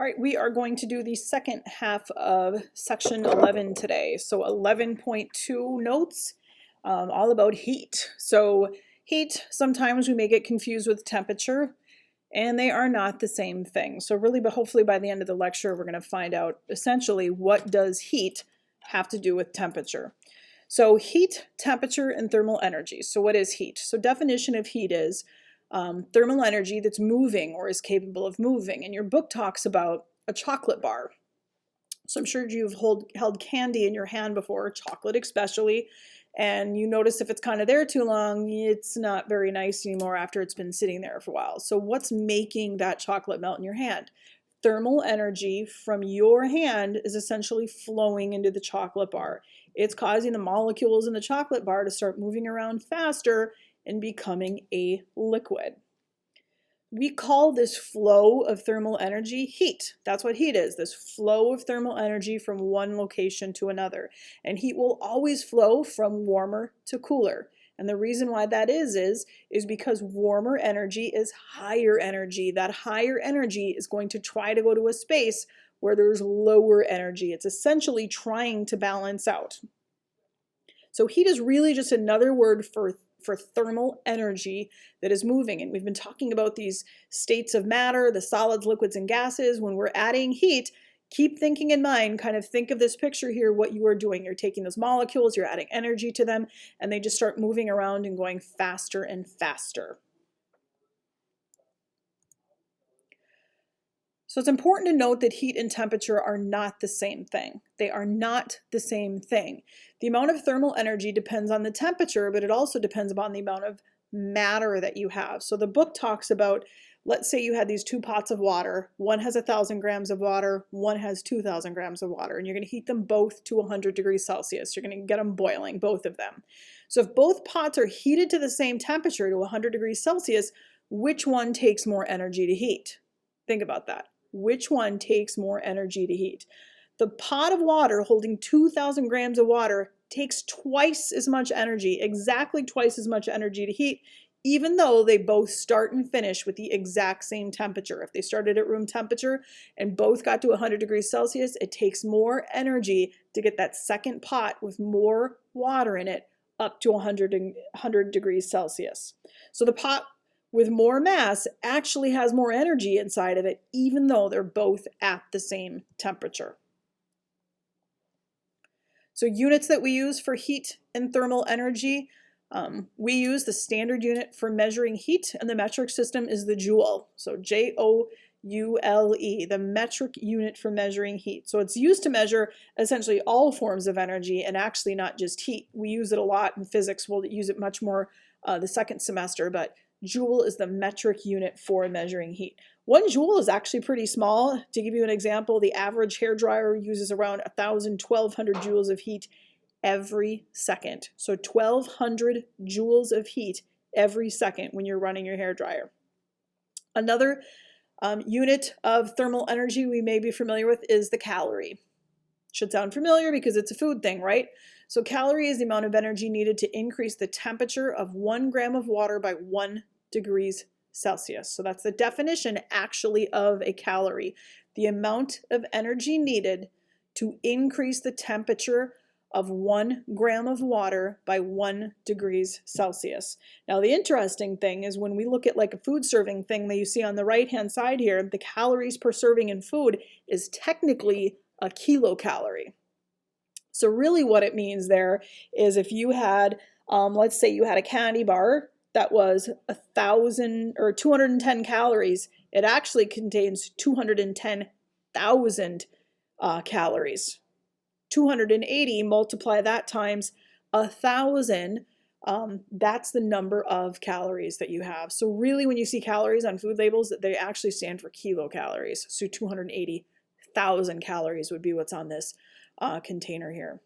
All right, we are going to do the second half of section 11 today. So 11.2 notes, all about heat. So heat, sometimes we may get confused with temperature, and they are not the same thing. So really, but hopefully by the end of the lecture, we're going to find out essentially what does heat have to do with temperature. So heat, temperature, and thermal energy. So what is heat? So definition of heat is thermal energy that's moving or is capable of moving. And your book talks about a chocolate bar. So I'm sure you've held candy in your hand before, chocolate especially, and you notice if it's kind of there too long, it's not very nice anymore after it's been sitting there for a while. So what's making that chocolate melt in your hand? Thermal energy from your hand is essentially flowing into the chocolate bar. It's causing the molecules in the chocolate bar to start moving around faster and becoming a liquid. We call this flow of thermal energy heat. That's what heat is, this flow of thermal energy from one location to another. And heat will always flow from warmer to cooler. And the reason why that is because warmer energy is higher energy. That higher energy is going to try to go to a space where there's lower energy. It's essentially trying to balance out. So heat is really just another word for thermal energy that is moving. And we've been talking about these states of matter, the solids, liquids, and gases. When we're adding heat, keep thinking in mind, kind of think of this picture here, what you are doing. You're taking those molecules, you're adding energy to them, and they just start moving around and going faster and faster. So it's important to note that heat and temperature are not the same thing. They are not the same thing. The amount of thermal energy depends on the temperature, but it also depends upon the amount of matter that you have. So the book talks about, let's say you had these two pots of water. One has 1,000 grams of water, one has 2,000 grams of water, and you're going to heat them both to 100 degrees Celsius. You're going to get them boiling, both of them. So if both pots are heated to the same temperature, to 100 degrees Celsius, which one takes more energy to heat? Think about that. Which one takes more energy to heat? The pot of water holding 2,000 grams of water takes twice as much energy, exactly twice as much energy to heat, even though they both start and finish with the exact same temperature. If they started at room temperature and both got to 100 degrees Celsius, it takes more energy to get that second pot with more water in it up to 100 degrees Celsius. So the pot with more mass actually has more energy inside of it, even though they're both at the same temperature. So units that we use for heat and thermal energy, we use the standard unit for measuring heat, and the metric system is the joule. So Joule, the metric unit for measuring heat. So it's used to measure essentially all forms of energy, and actually not just heat. We use it a lot in physics. We'll use it much more the second semester, but joule is the metric unit for measuring heat. 1 joule is actually pretty small. To give you an example, the average hairdryer uses around 1,200 joules of heat every second. So 1,200 joules of heat every second when you're running your hairdryer. Another unit of thermal energy we may be familiar with is the calorie. Should sound familiar because it's a food thing, right? So calorie is the amount of energy needed to increase the temperature of 1 gram of water by 1 degrees Celsius. So that's the definition actually of a calorie. The amount of energy needed to increase the temperature of 1 gram of water by 1 degrees Celsius. Now the interesting thing is when we look at like a food serving thing that you see on the right hand side here, the calories per serving in food is technically a kilocalorie. So really what it means there is if you had, let's say you had a candy bar that was 1,000 or 210 calories, it actually contains 210,000 calories. 280, multiply that times 1,000, that's the number of calories that you have. So really when you see calories on food labels, they actually stand for kilocalories. So 280,000 calories would be what's on this container here.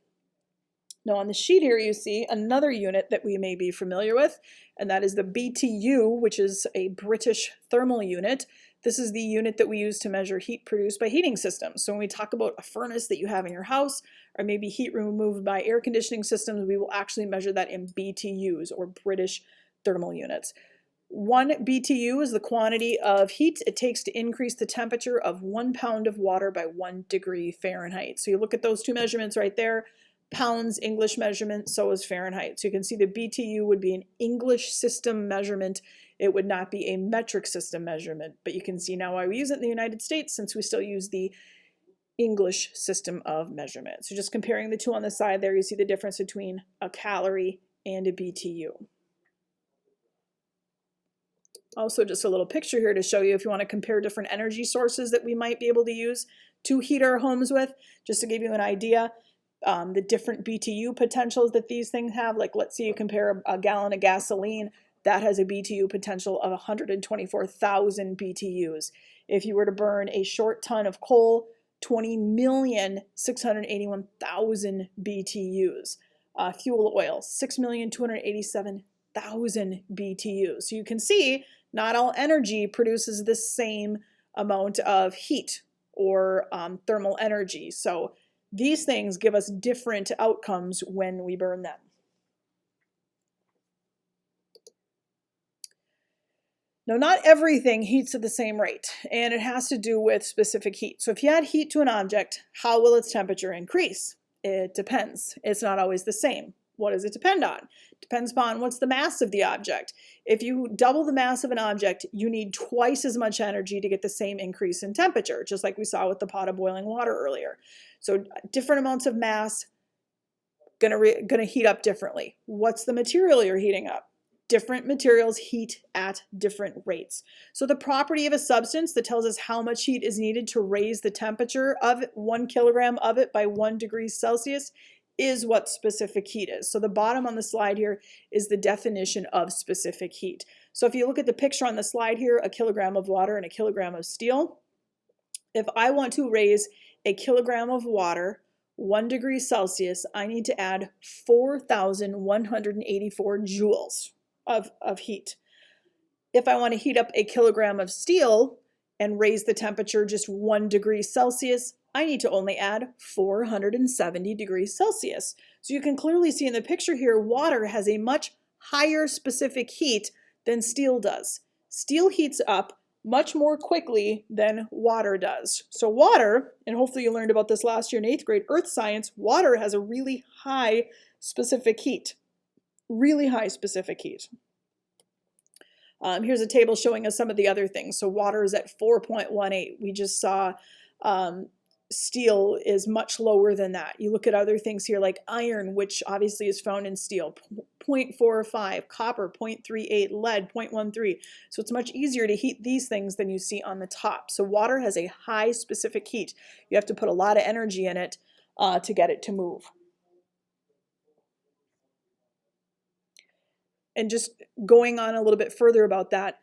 Now on the sheet here you see another unit that we may be familiar with, and that is the BTU, which is a British thermal unit. This is the unit that we use to measure heat produced by heating systems. So when we talk about a furnace that you have in your house, or maybe heat removed by air conditioning systems, we will actually measure that in BTUs, or British thermal units. 1 BTU is the quantity of heat it takes to increase the temperature of 1 pound of water by 1 degree Fahrenheit. So you look at those two measurements right there, pounds, English measurement, so is Fahrenheit. So you can see the BTU would be an English system measurement. It would not be a metric system measurement, but you can see now why we use it in the United States, since we still use the English system of measurement. So just comparing the two on the side there, you see the difference between a calorie and a BTU. Also, just a little picture here to show you if you want to compare different energy sources that we might be able to use to heat our homes with, just to give you an idea. The different BTU potentials that these things have. Like, let's say you compare a gallon of gasoline, that has a BTU potential of 124,000 BTUs. If you were to burn a short ton of coal, 20,681,000 BTUs. Fuel oil, 6,287,000 BTUs. So you can see not all energy produces the same amount of heat or thermal energy. So these things give us different outcomes when we burn them. Now, not everything heats at the same rate, and it has to do with specific heat. So if you add heat to an object, how will its temperature increase? It depends. It's not always the same. What does it depend on? It depends upon what's the mass of the object. If you double the mass of an object, you need twice as much energy to get the same increase in temperature, just like we saw with the pot of boiling water earlier. So different amounts of mass gonna heat up differently. What's the material you're heating up? Different materials heat at different rates. So the property of a substance that tells us how much heat is needed to raise the temperature of 1 kilogram of it by 1 degree Celsius is what specific heat is. So the bottom on the slide here is the definition of specific heat. So if you look at the picture on the slide here, a kilogram of water and a kilogram of steel. If I want to raise a kilogram of water 1 degree Celsius, I need to add 4,184 joules of heat. If I want to heat up a kilogram of steel and raise the temperature just 1 degree Celsius, I need to only add 470 degrees Celsius. So you can clearly see in the picture here, water has a much higher specific heat than steel does. Steel heats up much more quickly than water does. So water, and hopefully you learned about this last year in 8th grade earth science, water has a really high specific heat. Really high specific heat. Here's a table showing us some of the other things. So water is at 4.18. We just saw steel is much lower than that. You look at other things here like iron, which obviously is found in steel, 0.45, copper, 0.38, lead, 0.13. So it's much easier to heat these things than you see on the top. So water has a high specific heat. You have to put a lot of energy in it to get it to move. And just going on a little bit further about that,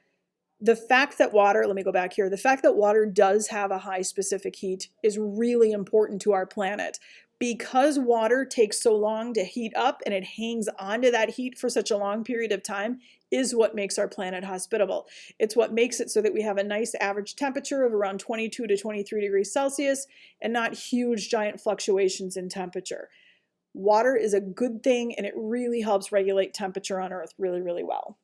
the fact that water, let me go back here, the fact that water does have a high specific heat is really important to our planet. Because water takes so long to heat up and it hangs on to that heat for such a long period of time is what makes our planet hospitable. It's what makes it so that we have a nice average temperature of around 22 to 23 degrees Celsius and not huge giant fluctuations in temperature. Water is a good thing and it really helps regulate temperature on Earth really, really well.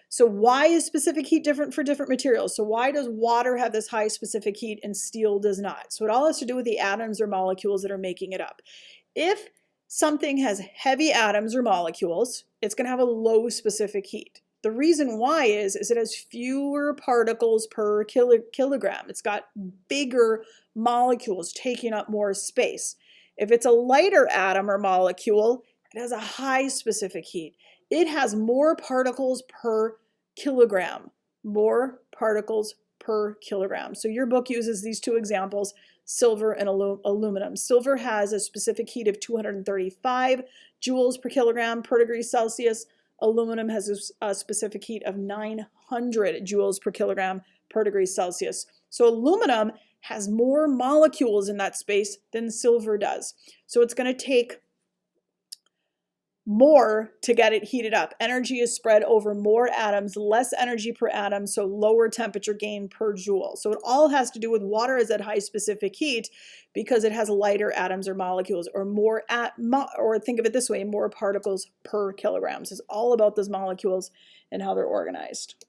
So why is specific heat different for different materials? So why does water have this high specific heat and steel does not? So it all has to do with the atoms or molecules that are making it up. If something has heavy atoms or molecules, it's going to have a low specific heat. The reason why is it has fewer particles per kilogram. It's got bigger molecules taking up more space. If it's a lighter atom or molecule, it has a high specific heat. It has more particles per kilogram, more particles per kilogram. So your book uses these two examples, silver and aluminum. Silver has a specific heat of 235 joules per kilogram per degree Celsius. Aluminum has a specific heat of 900 joules per kilogram per degree Celsius. So aluminum has more molecules in that space than silver does. So it's going to take more to get it heated up. Energy is spread over more atoms, less energy per atom, so lower temperature gain per joule. So it all has to do with water is at high specific heat because it has lighter atoms or molecules, or more or think of it this way, more particles per kilogram. So it's all about those molecules and how they're organized.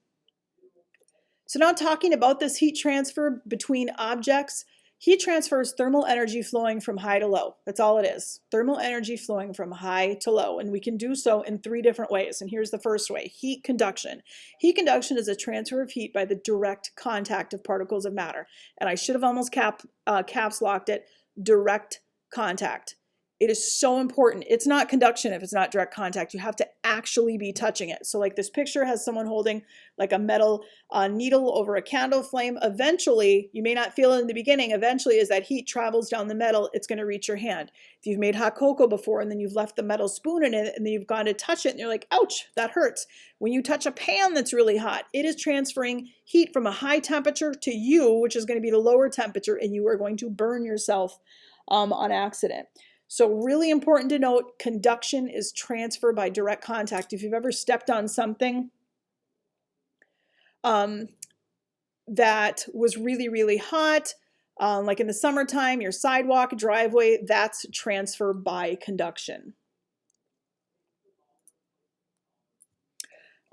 So now talking about this heat transfer between objects, heat transfer is thermal energy flowing from high to low. That's all it is. Thermal energy flowing from high to low. And we can do so in 3 different ways. And here's the first way, heat conduction. Heat conduction is a transfer of heat by the direct contact of particles of matter. And I should have almost caps locked it, direct contact. It is so important. It's not conduction if it's not direct contact. You have to actually be touching it. So like this picture has someone holding like a metal needle over a candle flame. Eventually, you may not feel it in the beginning, eventually as that heat travels down the metal, it's going to reach your hand. If you've made hot cocoa before and then you've left the metal spoon in it and then you've gone to touch it and you're like, ouch, that hurts. When you touch a pan that's really hot, it is transferring heat from a high temperature to you, which is going to be the lower temperature, and you are going to burn yourself on accident. So really important to note, conduction is transfer by direct contact. If you've ever stepped on something that was really, really hot, like in the summertime, your sidewalk, driveway, that's transfer by conduction.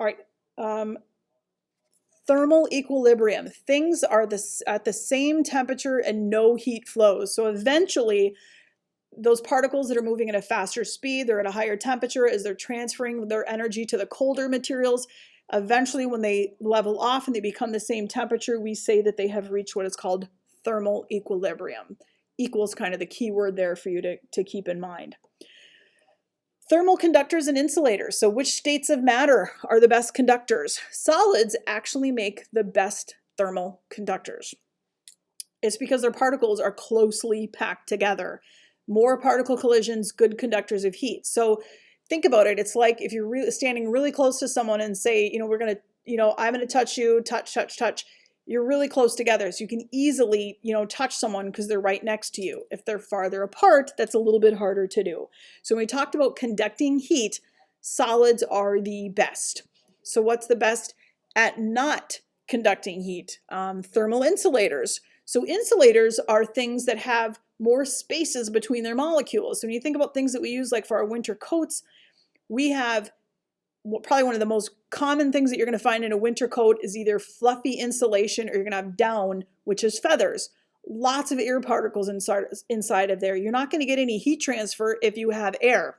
All right. Thermal equilibrium. Things are at the same temperature and no heat flows. So eventually, those particles that are moving at a faster speed, they're at a higher temperature as they're transferring their energy to the colder materials. Eventually, when they level off and they become the same temperature, we say that they have reached what is called thermal equilibrium. Equal is kind of the key word there for you to keep in mind. Thermal conductors and insulators. So which states of matter are the best conductors? Solids actually make the best thermal conductors. It's because their particles are closely packed together. More particle collisions, good conductors of heat. So think about it. It's like if you're standing really close to someone and say, we're going to, I'm going to touch you, touch, touch, touch. You're really close together. So you can easily, touch someone because they're right next to you. If they're farther apart, that's a little bit harder to do. So when we talked about conducting heat, solids are the best. So what's the best at not conducting heat? Thermal insulators. So insulators are things that have more spaces between their molecules. So when you think about things that we use like for our winter coats, we have probably one of the most common things that you're going to find in a winter coat is either fluffy insulation or you're going to have down, which is feathers. Lots of air particles inside of there. You're not going to get any heat transfer if you have air.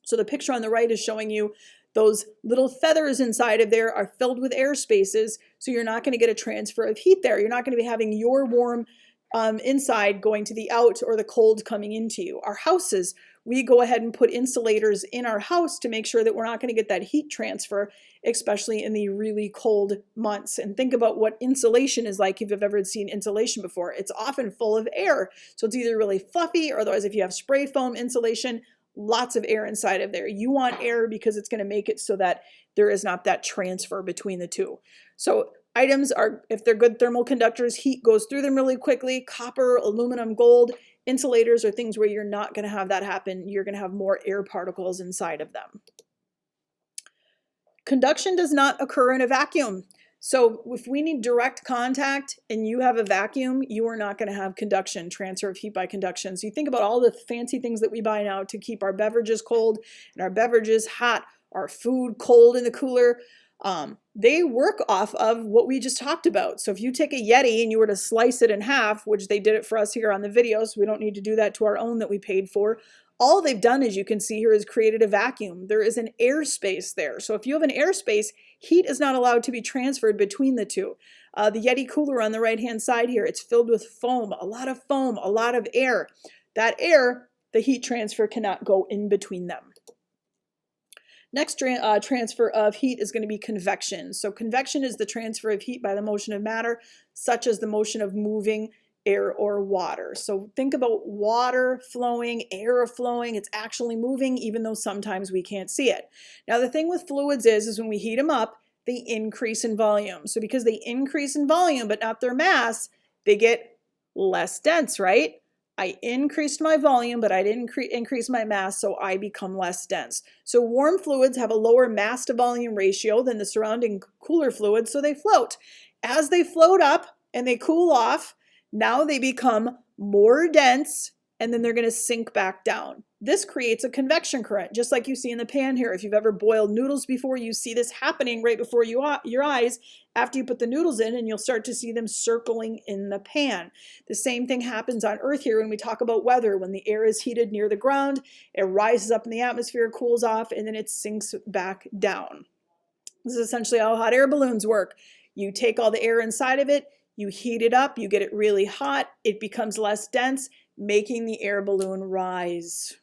So the picture on the right is showing you those little feathers inside of there are filled with air spaces, so you're not going to get a transfer of heat there. You're not going to be having your warm inside going to the out or the cold coming into you. Our houses, we go ahead and put insulators in our house to make sure that we're not going to get that heat transfer, especially in the really cold months. And think about what insulation is like if you've ever seen insulation before. It's often full of air. So it's either really fluffy or otherwise if you have spray foam insulation, lots of air inside of there. You want air because it's going to make it so that there is not that transfer between the two. So items are, if they're good thermal conductors, heat goes through them really quickly. Copper, aluminum, gold. Insulators are things where you're not going to have that happen. You're going to have more air particles inside of them. Conduction does not occur in a vacuum. So if we need direct contact and you have a vacuum, you are not going to have conduction, transfer of heat by conduction. So you think about all the fancy things that we buy now to keep our beverages cold and our beverages hot, our food cold in the cooler. They work off of what we just talked about. So if you take a Yeti and you were to slice it in half, which they did it for us here on the video, so we don't need to do that to our own that we paid for, all they've done, as you can see here, is created a vacuum. There is an airspace there. So if you have an airspace, heat is not allowed to be transferred between the two. The Yeti cooler on the right-hand side here, it's filled with foam, a lot of air. That air, the heat transfer cannot go in between them. Next transfer of heat is going to be convection. So convection is the transfer of heat by the motion of matter, such as the motion of moving air or water. So think about water flowing, air flowing, it's actually moving even though sometimes we can't see it. Now the thing with fluids is when we heat them up, they increase in volume. So because they increase in volume but not their mass, they get less dense, right? I increased my volume, but I didn't increase my mass, so I become less dense. So warm fluids have a lower mass to volume ratio than the surrounding cooler fluids, so they float. As they float up and they cool off, now they become more dense and then they're going to sink back down. This creates a convection current, just like you see in the pan here. If you've ever boiled noodles before, you see this happening right before your eyes after you put the noodles in, and you'll start to see them circling in the pan. The same thing happens on Earth here when we talk about weather. When the air is heated near the ground, it rises up in the atmosphere, cools off, and then it sinks back down. This is essentially how hot air balloons work. You take all the air inside of it, you heat it up, you get it really hot, it becomes less dense, making the air balloon rise.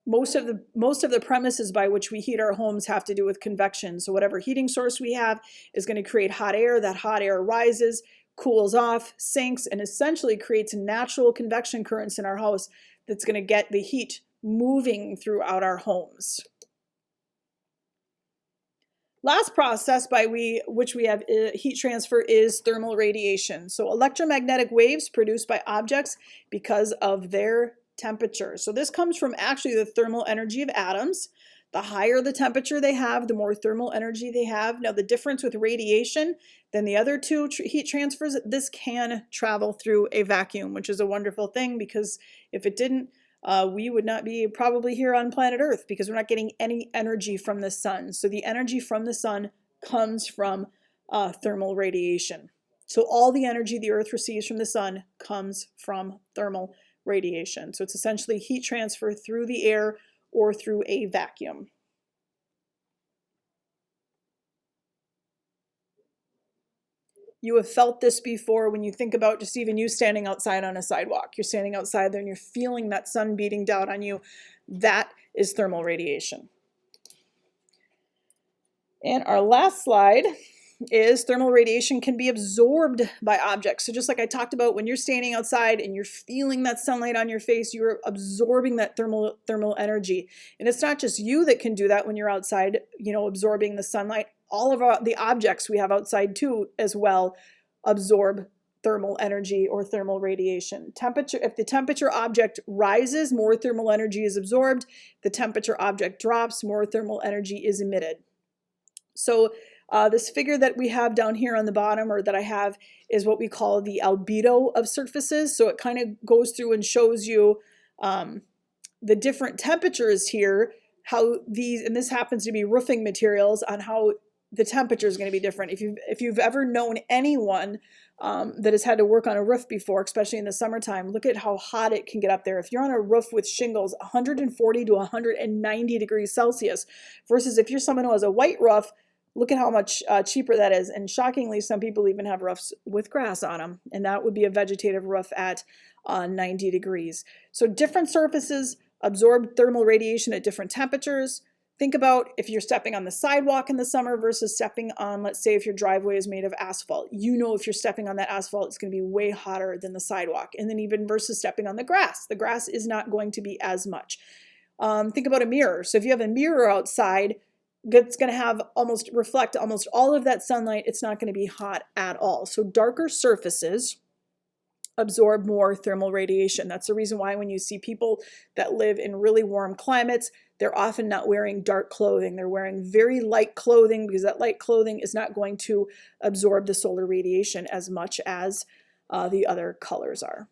Most of the premises by which we heat our homes have to do with convection. So whatever heating source we have is going to create hot air. That hot air rises, cools off, sinks, and essentially creates natural convection currents in our house that's going to get the heat moving throughout our homes. Last process by which we have heat transfer is thermal radiation. So electromagnetic waves produced by objects because of their temperature. So this comes from actually the thermal energy of atoms. The higher the temperature they have, the more thermal energy they have. Now the difference with radiation than the other two heat transfers, this can travel through a vacuum, which is a wonderful thing, because if it didn't, we would not be probably here on planet Earth, because we're not getting any energy from the sun. So the energy from the sun comes from thermal radiation. So all the energy the Earth receives from the sun comes from thermal radiation. So it's essentially heat transfer through the air or through a vacuum. You have felt this before when you think about just even you standing outside on a sidewalk. You're standing outside there and you're feeling that sun beating down on you. That is thermal radiation. And our last slide is thermal radiation can be absorbed by objects. So just like I talked about, when you're standing outside and you're feeling that sunlight on your face, you're absorbing that thermal energy. And it's not just you that can do that when you're outside, absorbing the sunlight. All of the objects we have outside too as well absorb thermal energy or thermal radiation. If the temperature object rises, more thermal energy is absorbed. The temperature object drops, more thermal energy is emitted. So this figure that we have down here on the bottom, or that I have, is what we call the albedo of surfaces. So it kind of goes through and shows you the different temperatures here, how these, and this happens to be roofing materials, on how the temperature is going to be different. If you've ever known anyone that has had to work on a roof before, especially in the summertime, look at how hot it can get up there. If you're on a roof with shingles, 140 to 190 degrees Celsius, versus if you're someone who has a white roof, look at how much cheaper that is. And shockingly, some people even have roofs with grass on them, and that would be a vegetative roof at 90 degrees. So different surfaces absorb thermal radiation at different temperatures. Think about if you're stepping on the sidewalk in the summer versus stepping on, let's say if your driveway is made of asphalt. If you're stepping on that asphalt, it's going to be way hotter than the sidewalk. And then even versus stepping on the grass is not going to be as much. Think about a mirror. So if you have a mirror outside, it's going to reflect almost all of that sunlight. It's not going to be hot at all. So darker surfaces absorb more thermal radiation. That's the reason why when you see people that live in really warm climates, they're often not wearing dark clothing. They're wearing very light clothing, because that light clothing is not going to absorb the solar radiation as much as the other colors are.